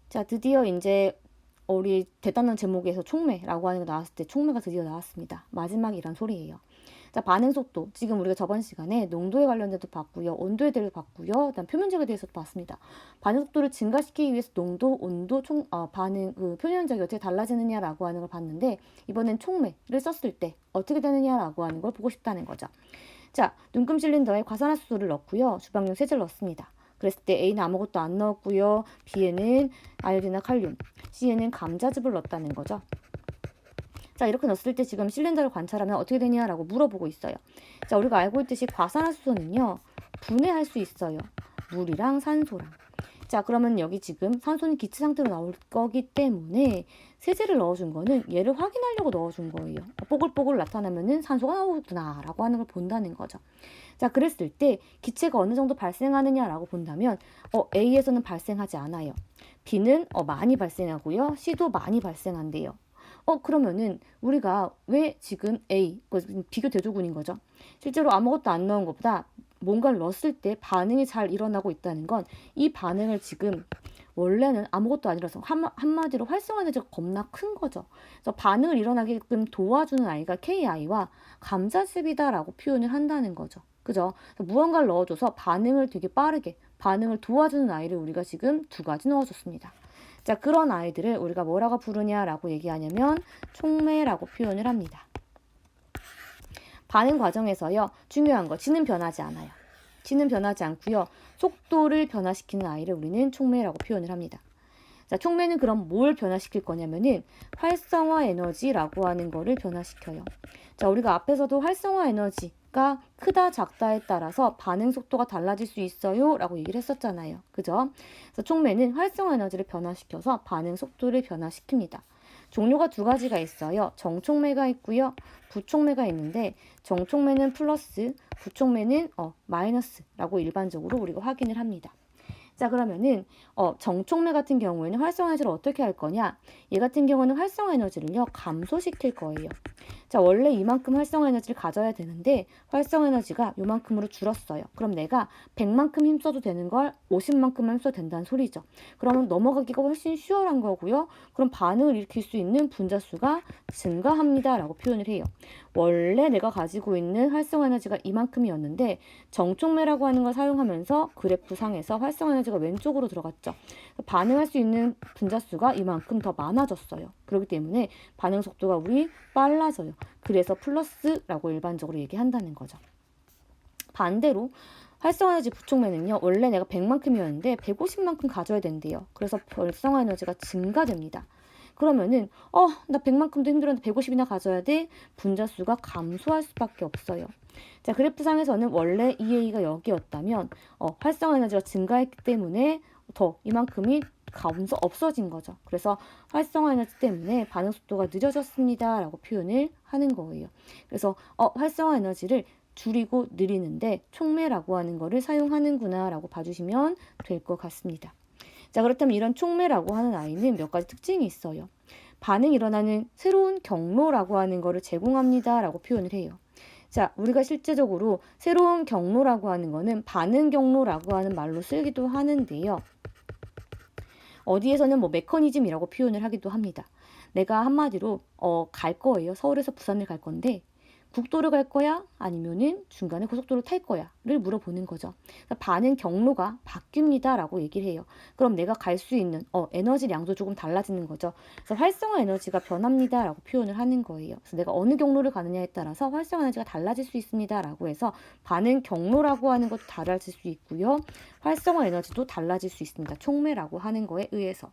자, 드디어 이제 우리 대단한 제목에서 촉매라고 하는 게 나왔을 때 촉매가 드디어 나왔습니다. 마지막이란 소리예요. 자, 반응 속도. 지금 우리가 저번 시간에 농도에 관련돼도 봤고요. 온도에 대해서 봤고요. 그다음 표면적에 대해서도 봤습니다. 반응 속도를 증가시키기 위해서 농도, 온도, 반응, 표면적이 어떻게 달라지느냐라고 하는 걸 봤는데 이번엔 촉매를 썼을 때 어떻게 되느냐라고 하는 걸 보고 싶다는 거죠. 자, 눈금 실린더에 과산화수소를 넣고요. 주방용 세제를 넣습니다. 그랬을 때 A는 아무것도 안 넣었고요. B에는 아요딘이나 칼륨, C에는 감자즙을 넣었다는 거죠. 자, 이렇게 넣었을 때 지금 실린더를 관찰하면 어떻게 되냐라고 물어보고 있어요. 자, 우리가 알고 있듯이 과산화수소는요, 분해할 수 있어요. 물이랑 산소랑. 자, 그러면 여기 지금 산소는 기체 상태로 나올 거기 때문에 세제를 넣어준 거는 얘를 확인하려고 넣어준 거예요. 뽀글뽀글 나타나면은 산소가 나오구나 라고 하는 걸 본다는 거죠. 자, 그랬을 때 기체가 어느 정도 발생하느냐라고 본다면 A에서는 발생하지 않아요. B는 많이 발생하고요. C도 많이 발생한대요. 그러면은 우리가 왜 지금 A, 비교 대조군인 거죠. 실제로 아무것도 안 넣은 것보다 뭔가를 넣었을 때 반응이 잘 일어나고 있다는 건 이 반응을 지금 원래는 아무것도 아니라서 한마디로 활성화 에너지가 겁나 큰 거죠. 그래서 반응을 일어나게끔 도와주는 아이가 KI와 감자즙이다라고 표현을 한다는 거죠. 그죠? 무언가를 넣어줘서 반응을 되게 빠르게 반응을 도와주는 아이를 우리가 지금 두 가지 넣어줬습니다. 자, 그런 아이들을 우리가 뭐라고 부르냐라고 얘기하냐면 촉매라고 표현을 합니다. 반응 과정에서요. 중요한 거 G는 변하지 않아요. G는 변하지 않고요. 속도를 변화시키는 아이를 우리는 촉매라고 표현을 합니다. 자, 촉매는 그럼 뭘 변화시킬 거냐면은 활성화 에너지라고 하는 거를 변화시켜요. 자, 우리가 앞에서도 활성화 에너지가 크다 작다에 따라서 반응 속도가 달라질 수 있어요 라고 얘기를 했었잖아요. 그죠? 그래서 촉매는 활성화 에너지를 변화시켜서 반응 속도를 변화시킵니다. 종류가 두 가지가 있어요. 정촉매가 있고요. 부촉매가 있는데 정촉매는 플러스, 부촉매는 마이너스라고 일반적으로 우리가 확인을 합니다. 자, 그러면은 정촉매 같은 경우에는 활성화 에너지를 어떻게 할 거냐? 얘 같은 경우는 활성화 에너지를요 감소시킬 거예요. 자, 원래 이만큼 활성화 에너지를 가져야 되는데 활성화 에너지가 요만큼으로 줄었어요. 그럼 내가 100만큼 힘써도 되는 걸 50만큼만 힘써도 된다는 소리죠. 그러면 넘어가기가 훨씬 수월한 거고요. 그럼 반응을 일으킬 수 있는 분자수가 증가합니다 라고 표현을 해요. 원래 내가 가지고 있는 활성화 에너지가 이만큼이었는데 정촉매라고 하는 걸 사용하면서 그래프상에서 활성화 에너지가 왼쪽으로 들어갔죠. 반응할 수 있는 분자수가 이만큼 더 많아졌어요. 그렇기 때문에 반응 속도가 우리 빨라져요. 그래서 플러스라고 일반적으로 얘기한다는 거죠. 반대로 활성화 에너지 부촉매는요. 원래 내가 100만큼이었는데 150만큼 가져야 된대요. 그래서 활성화 에너지가 증가됩니다. 그러면은 나 100만큼도 힘들었는데 150이나 가져야 돼? 분자수가 감소할 수밖에 없어요. 자, 그래프상에서는 원래 EA가 여기였다면 활성화 에너지가 증가했기 때문에 더 이만큼이 없어진 거죠. 그래서 활성화 에너지 때문에 반응 속도가 늦어졌습니다 라고 표현을 하는 거예요. 그래서 활성화 에너지를 줄이고 느리는데 촉매라고 하는 거를 사용하는구나 라고 봐주시면 될 것 같습니다. 자, 그렇다면 이런 촉매라고 하는 아이는 몇 가지 특징이 있어요. 반응이 일어나는 새로운 경로라고 하는 거를 제공합니다 라고 표현을 해요. 자, 우리가 실제적으로 새로운 경로라고 하는 거는 반응 경로라고 하는 말로 쓰기도 하는데요. 어디에서는 뭐 메커니즘이라고 표현을 하기도 합니다. 내가 한마디로 갈 거예요. 서울에서 부산을 갈 건데 국도를 갈 거야? 아니면은 중간에 고속도로를 탈 거야?를 물어보는 거죠. 반응 경로가 바뀝니다 라고 얘기를 해요. 그럼 내가 갈 수 있는 에너지 량도 조금 달라지는 거죠. 그래서 활성화 에너지가 변합니다 라고 표현을 하는 거예요. 그래서 내가 어느 경로를 가느냐에 따라서 활성화 에너지가 달라질 수 있습니다 라고 해서 반응 경로라고 하는 것도 달라질 수 있고요. 활성화 에너지도 달라질 수 있습니다. 촉매라고 하는 거에 의해서.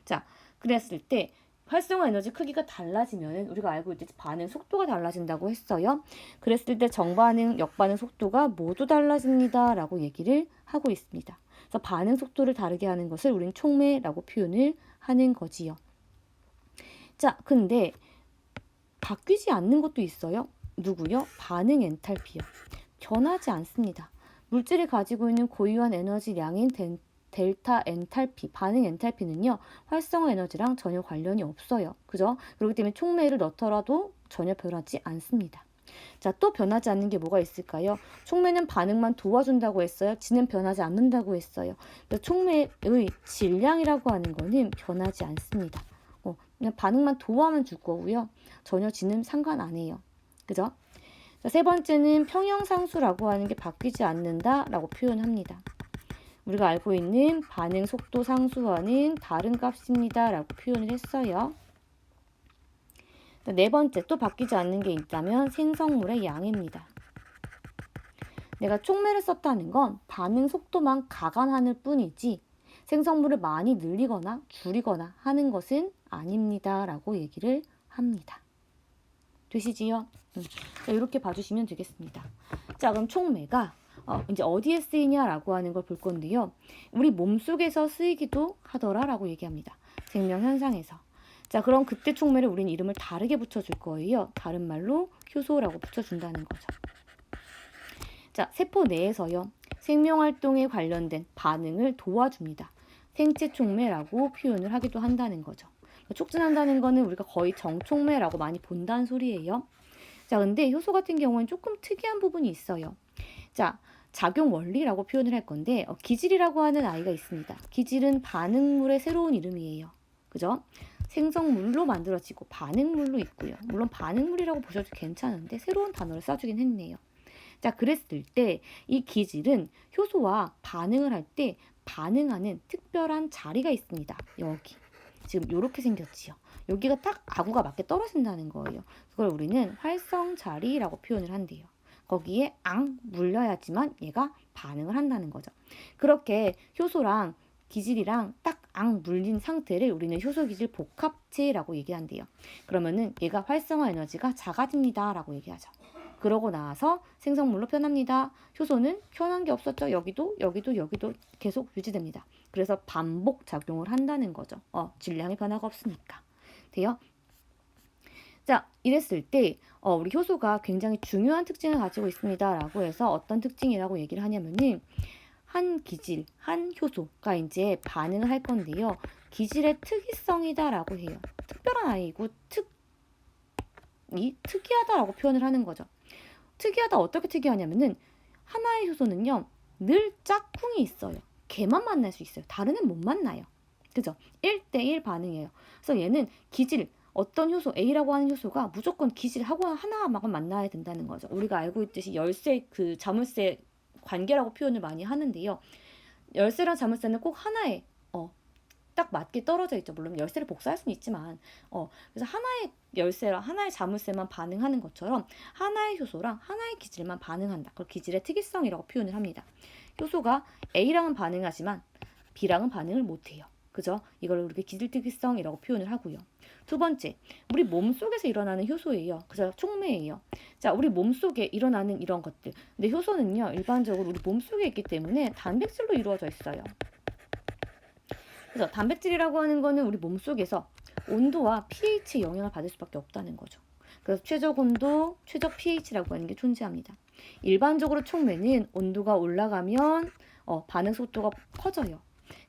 자, 그랬을 때 활성화 에너지 크기가 달라지면 우리가 알고 있듯이 반응 속도가 달라진다고 했어요. 그랬을 때 정반응, 역반응 속도가 모두 달라집니다 라고 얘기를 하고 있습니다. 그래서 반응 속도를 다르게 하는 것을 우리는 촉매라고 표현을 하는 거지요. 자, 근데 바뀌지 않는 것도 있어요. 누구요? 반응 엔탈피요. 변하지 않습니다. 물질이 가지고 있는 고유한 에너지량인 델타 엔탈피, 반응 엔탈피는요, 활성화 에너지랑 전혀 관련이 없어요. 그죠? 그렇기 때문에 촉매를 넣더라도 전혀 변하지 않습니다. 자, 또 변하지 않는 게 뭐가 있을까요? 촉매는 반응만 도와준다고 했어요. 지는 변하지 않는다고 했어요. 촉매의 질량이라고 하는 거는 변하지 않습니다. 그냥 반응만 도와만 줄 거고요. 전혀 지는 상관 안 해요. 그죠? 자, 세 번째는 평형상수라고 하는 게 바뀌지 않는다라고 표현합니다. 우리가 알고 있는 반응 속도 상수와는 다른 값입니다 라고 표현을 했어요. 네 번째, 또 바뀌지 않는 게 있다면 생성물의 양입니다. 내가 촉매를 썼다는 건 반응 속도만 가관하는 뿐이지 생성물을 많이 늘리거나 줄이거나 하는 것은 아닙니다 라고 얘기를 합니다. 되시지요? 자, 이렇게 봐주시면 되겠습니다. 자, 그럼 촉매가 이제 어디에 쓰이냐라고 하는 걸 볼 건데요. 우리 몸속에서 쓰이기도 하더라라고 얘기합니다. 생명현상에서. 자, 그럼 그때 촉매를 우리는 이름을 다르게 붙여줄 거예요. 다른 말로 효소라고 붙여준다는 거죠. 자, 세포 내에서요. 생명활동에 관련된 반응을 도와줍니다. 생체 촉매라고 표현을 하기도 한다는 거죠. 촉진한다는 거는 우리가 거의 정촉매라고 많이 본다는 소리예요. 자, 근데 효소 같은 경우는 조금 특이한 부분이 있어요. 자, 작용 원리라고 표현을 할 건데 기질이라고 하는 아이가 있습니다. 기질은 반응물의 새로운 이름이에요. 그죠? 생성물로 만들어지고 반응물로 있고요. 물론 반응물이라고 보셔도 괜찮은데 새로운 단어를 써주긴 했네요. 자, 그랬을 때 이 기질은 효소와 반응을 할 때 반응하는 특별한 자리가 있습니다. 여기. 지금 이렇게 생겼지요. 여기가 딱 아구가 맞게 떨어진다는 거예요. 그걸 우리는 활성 자리라고 표현을 한대요. 거기에 앙 물려야지만 얘가 반응을 한다는 거죠. 그렇게 효소랑 기질이랑 딱 앙 물린 상태를 우리는 효소기질 복합체라고 얘기한대요. 그러면은 얘가 활성화 에너지가 작아집니다 라고 얘기하죠. 그러고 나서 생성물로 변합니다. 효소는 변한 게 없었죠. 여기도 계속 유지됩니다. 그래서 반복 작용을 한다는 거죠. 질량의 변화가 없으니까. 돼요? 자, 이랬을 때 우리 효소가 굉장히 중요한 특징을 가지고 있습니다 라고 해서 어떤 특징이라고 얘기를 하냐면은 한 기질, 한 효소가 이제 반응을 할 건데요. 기질의 특이성이다라고 해요. 특별한 아이고 특이하다라고 표현을 하는 거죠. 특이하다 어떻게 특이하냐면은 하나의 효소는요. 늘 짝꿍이 있어요. 걔만 만날 수 있어요. 다른 애는 못 만나요. 그죠? 1대1 반응이에요. 그래서 얘는 기질, 어떤 효소, A라고 하는 효소가 무조건 기질하고 하나만 만나야 된다는 거죠. 우리가 알고 있듯이 열쇠, 자물쇠 관계라고 표현을 많이 하는데요. 열쇠랑 자물쇠는 꼭 하나에 딱 맞게 떨어져 있죠. 물론 열쇠를 복사할 수는 있지만 그래서 하나의 열쇠랑 하나의 자물쇠만 반응하는 것처럼 하나의 효소랑 하나의 기질만 반응한다. 그걸 기질의 특이성이라고 표현을 합니다. 효소가 A랑은 반응하지만 B랑은 반응을 못해요. 그죠? 이걸 우리가 기질 특이성이라고 표현을 하고요. 두 번째, 우리 몸속에서 일어나는 효소예요. 그래서 촉매예요. 자, 우리 몸속에 일어나는 이런 것들. 근데 효소는요, 일반적으로 우리 몸속에 있기 때문에 단백질로 이루어져 있어요. 그래서 단백질이라고 하는 거는 우리 몸속에서 온도와 pH의 영향을 받을 수밖에 없다는 거죠. 그래서 최적 온도, 최적 pH라고 하는 게 존재합니다. 일반적으로 촉매는 온도가 올라가면 반응 속도가 커져요.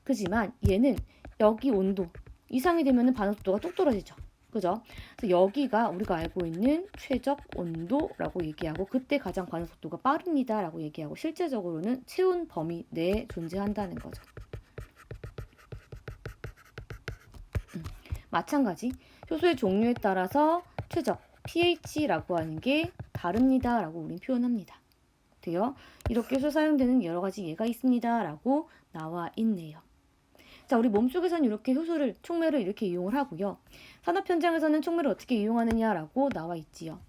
그지만 얘는 여기 온도 이상이 되면 반응 속도가 뚝 떨어지죠. 그죠? 그래서 여기가 우리가 알고 있는 최적 온도라고 얘기하고 그때 가장 반응 속도가 빠릅니다 라고 얘기하고 실제적으로는 체온 범위 내에 존재한다는 거죠. 마찬가지 효소의 종류에 따라서 최적 pH라고 하는 게 다릅니다 라고 우린 표현합니다. 돼요? 이렇게 효소 사용되는 여러 가지 예가 있습니다 라고 나와 있네요. 자, 우리 몸속에서는 이렇게 효소를, 촉매를 이렇게 이용을 하고요. 산업 현장에서는 촉매를 어떻게 이용하느냐라고 나와 있지요.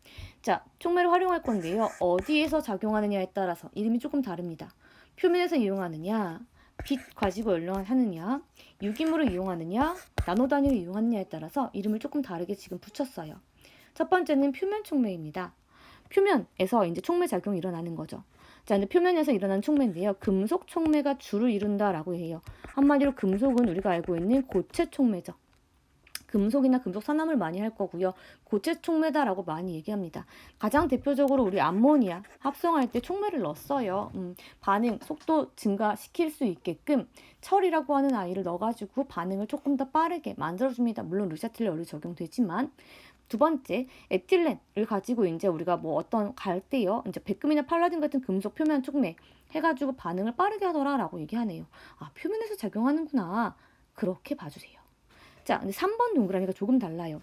자, 촉매를 활용할 건데요. 어디에서 작용하느냐에 따라서 이름이 조금 다릅니다. 표면에서 이용하느냐, 빛 가지고 연료하느냐, 유기물을 이용하느냐, 나노 단위를 이용하느냐에 따라서 이름을 조금 다르게 지금 붙였어요. 첫 번째는 표면 촉매입니다. 표면에서 이제 촉매 작용이 일어나는 거죠. 자, 근데 표면에서 일어나는 촉매인데요. 금속 촉매가 주를 이룬다라고 해요. 한마디로 금속은 우리가 알고 있는 고체 촉매죠. 금속이나 금속 산화물 많이 할 거고요. 고체 촉매다라고 많이 얘기합니다. 가장 대표적으로 우리 암모니아 합성할 때 촉매를 넣었어요. 반응 속도 증가시킬 수 있게끔 철이라고 하는 아이를 넣어가지고 반응을 조금 더 빠르게 만들어줍니다. 물론 르샤틸 열이 적용되지만 두 번째, 에틸렌을 가지고 이제 우리가 뭐 어떤 갈 때요, 이제 백금이나 팔라딘 같은 금속 표면 촉매 해가지고 반응을 빠르게 하더라라고 얘기하네요. 아, 표면에서 작용하는구나. 그렇게 봐주세요. 자, 근데 3번 동그라미가 조금 달라요.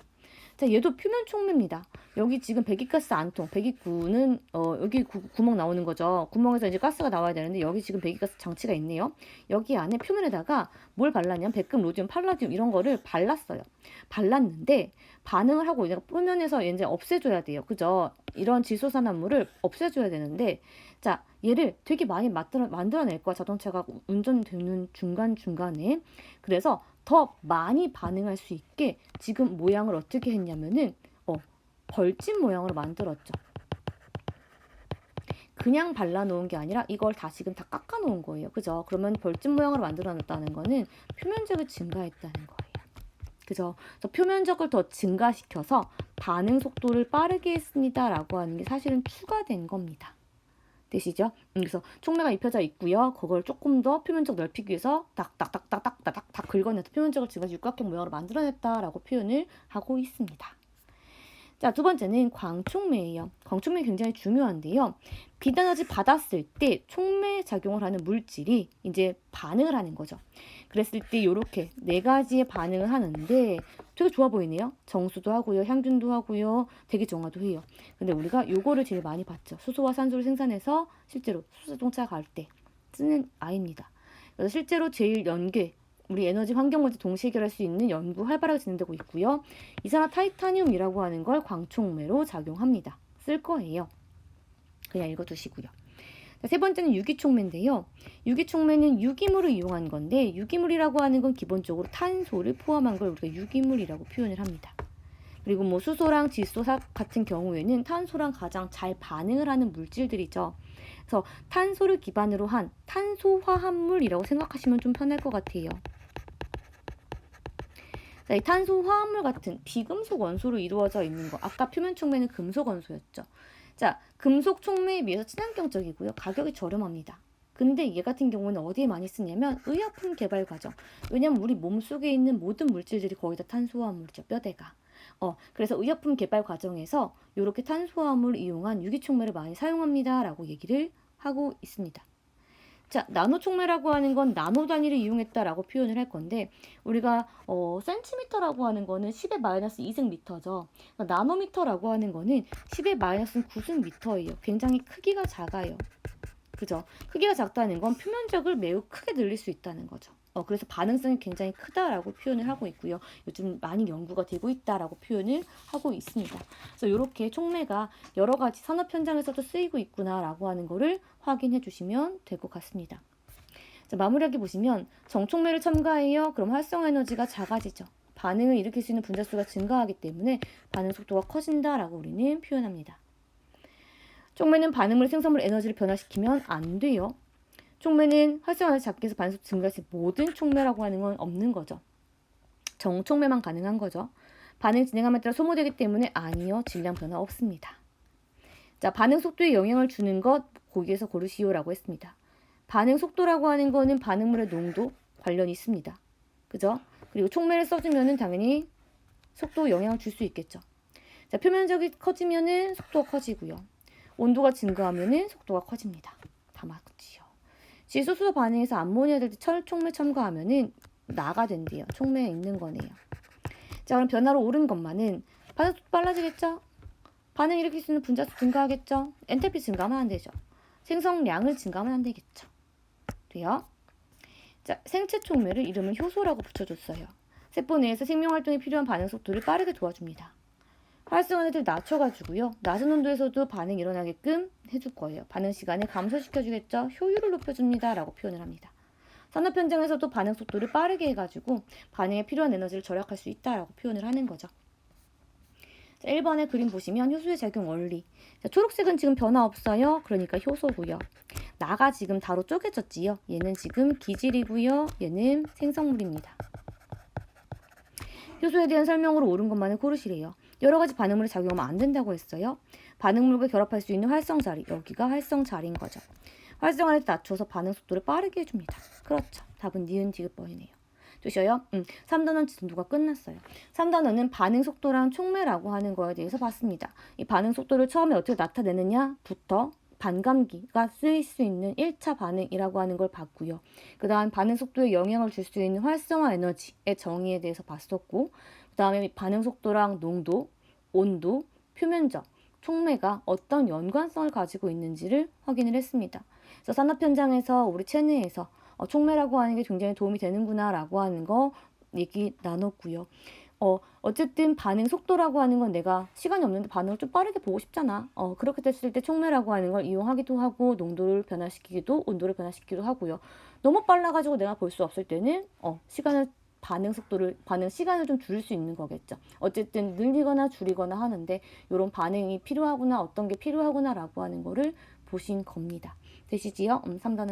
자, 얘도 표면 촉매입니다. 여기 지금 배기가스 안통, 배기구는 여기 구멍 나오는 거죠. 구멍에서 이제 가스가 나와야 되는데 여기 지금 배기가스 장치가 있네요. 여기 안에 표면에다가 뭘 발랐냐면 백금, 로디움, 팔라디움 이런 거를 발랐어요. 발랐는데 반응을 하고 이제 표면에서 이제 없애줘야 돼요. 그죠? 이런 질소산화물을 없애줘야 되는데, 자, 얘를 되게 많이 만들어낼 거야. 자동차가 운전되는 중간중간에. 그래서 더 많이 반응할 수 있게 지금 모양을 어떻게 했냐면은 벌집 모양으로 만들었죠. 그냥 발라놓은 게 아니라 이걸 다시금 다 깎아놓은 거예요. 그죠? 그러면 벌집 모양으로 만들어놨다는 거는 표면적을 증가했다는 거예요. 그죠? 그래서 표면적을 더 증가시켜서 반응 속도를 빠르게 했습니다. 라고 하는 게 사실은 추가된 겁니다. 되시죠? 그래서 촉매가 입혀져 있고요. 그걸 조금 더 표면적 넓히기 위해서 딱딱딱딱딱딱 긁어내서 표면적을 증가해서 육각형 모양으로 만들어냈다라고 표현을 하고 있습니다. 자, 두 번째는 광촉매예요. 광촉매 굉장히 중요한데요. 빛에너지 받았을 때 촉매 작용을 하는 물질이 이제 반응을 하는 거죠. 그랬을 때 이렇게 네 가지의 반응을 하는데 되게 좋아 보이네요. 정수도 하고요, 향균도 하고요, 대기정화도 해요. 근데 우리가 요거를 제일 많이 봤죠. 수소와 산소를 생산해서 실제로 수소자동차 갈 때 쓰는 아이입니다. 그래서 실제로 제일 연계 우리 에너지 환경 문제 동시에 해결할 수 있는 연구 활발하게 진행되고 있고요. 이산화 타이타늄이라고 하는 걸 광촉매로 작용합니다. 쓸 거예요. 그냥 읽어두시고요. 자, 세 번째는 유기촉매인데요. 유기촉매는 유기물을 이용한 건데 유기물이라고 하는 건 기본적으로 탄소를 포함한 걸 우리가 유기물이라고 표현을 합니다. 그리고 뭐 수소랑 질소 같은 경우에는 탄소랑 가장 잘 반응을 하는 물질들이죠. 그래서 탄소를 기반으로 한 탄소화합물이라고 생각하시면 좀 편할 것 같아요. 자, 이 탄소화합물 같은 비금속 원소로 이루어져 있는 거. 아까 표면 촉매는 금속 원소였죠. 자, 금속 촉매에 비해서 친환경적이고요. 가격이 저렴합니다. 근데 얘 같은 경우는 어디에 많이 쓰냐면 의약품 개발 과정. 왜냐면 우리 몸속에 있는 모든 물질들이 거의 다 탄소화합물이죠. 뼈대가. 그래서 의약품 개발 과정에서 이렇게 탄소화합물을 이용한 유기촉매를 많이 사용합니다. 라고 얘기를 하고 있습니다. 자, 나노촉매라고 하는 건 나노 단위를 이용했다라고 표현을 할 건데 우리가 센티미터라고 하는 거는 10의 마이너스 2승 미터죠. 그러니까 나노미터라고 하는 거는 10의 마이너스 9승 미터예요. 굉장히 크기가 작아요. 그죠? 크기가 작다는 건 표면적을 매우 크게 늘릴 수 있다는 거죠. 그래서 반응성이 굉장히 크다라고 표현을 하고 있고요. 요즘 많이 연구가 되고 있다라고 표현을 하고 있습니다. 그래서 이렇게 촉매가 여러 가지 산업 현장에서도 쓰이고 있구나라고 하는 거를 확인해 주시면 될 것 같습니다. 자, 마무리하기 보시면 정촉매를 첨가해요. 그럼 활성 에너지가 작아지죠. 반응을 일으킬 수 있는 분자수가 증가하기 때문에 반응 속도가 커진다라고 우리는 표현합니다. 촉매는 반응물 생성물 에너지를 변화시키면 안 돼요. 촉매는 활성에너지 작게 해서 반응 속도 증가해서 모든 촉매라고 하는 건 없는 거죠. 정촉매만 가능한 거죠. 반응 진행함에 따라 소모되기 때문에 아니요. 질량 변화 없습니다. 자, 반응 속도에 영향을 주는 것 거기에서 고르시오라고 했습니다. 반응 속도라고 하는 거는 반응물의 농도 관련이 있습니다. 그죠? 그리고 촉매를 써주면은 당연히 속도 영향을 줄 수 있겠죠. 자, 표면적이 커지면은 속도가 커지고요. 온도가 증가하면은 속도가 커집니다. 다 맞지요. 질소수소 반응에서 암모니아 될 때 철촉매 첨가하면은 나가 된대요. 촉매에 있는 거네요. 자, 그럼 변화로 오른 것만은 반응 속도 빨라지겠죠? 반응 일으킬 수 있는 분자수 증가하겠죠? 엔탈피 증가하면 안 되죠. 생성량을 증가하면 안 되겠죠. 돼요? 자, 생체 촉매를 이름은 효소라고 붙여줬어요. 세포 내에서 생명활동에 필요한 반응 속도를 빠르게 도와줍니다. 활성화를 낮춰가지고요. 낮은 온도에서도 반응이 일어나게끔 해줄 거예요. 반응 시간을 감소시켜주겠죠. 효율을 높여줍니다. 라고 표현을 합니다. 산업 현장에서도 반응 속도를 빠르게 해가지고 반응에 필요한 에너지를 절약할 수 있다라고 표현을 하는 거죠. 자, 1번의 그림 보시면 효소의 작용 원리. 자, 초록색은 지금 변화 없어요. 그러니까 효소고요. 나가 지금 다로 쪼개졌지요. 얘는 지금 기질이고요. 얘는 생성물입니다. 효소에 대한 설명으로 옳은 것만을 고르시래요. 여러 가지 반응물이 작용하면 안 된다고 했어요. 반응물과 결합할 수 있는 활성 자리. 여기가 활성 자리인 거죠. 활성화를 낮춰서 반응 속도를 빠르게 해줍니다. 그렇죠. 답은 니은 디귿번이네요. 좋셔요? 3단원 진도가 끝났어요. 3단원은 반응 속도랑 촉매라고 하는 거에 대해서 봤습니다. 이 반응 속도를 처음에 어떻게 나타내느냐부터 반감기가 쓰일 수 있는 1차 반응이라고 하는 걸 봤고요. 그 다음 반응 속도에 영향을 줄 수 있는 활성화 에너지의 정의에 대해서 봤었고, 그 다음에 반응 속도랑 농도, 온도, 표면적, 촉매가 어떤 연관성을 가지고 있는지를 확인을 했습니다. 그래서 산업 현장에서 우리 체내에서 촉매라고 하는 게 굉장히 도움이 되는구나 라고 하는 거 얘기 나눴고요. 어쨌든 반응 속도라고 하는 건 내가 시간이 없는데 반응을 좀 빠르게 보고 싶잖아. 그렇게 됐을 때 촉매라고 하는 걸 이용하기도 하고 농도를 변화시키기도 온도를 변화시키기도 하고요. 너무 빨라가지고 내가 볼 수 없을 때는 반응 시간을 좀 줄일 수 있는 거겠죠. 어쨌든 늘리거나 줄이거나 하는데 이런 반응이 필요하구나, 어떤 게 필요하구나라고 하는 거를 보신 겁니다. 되시지요? 3단원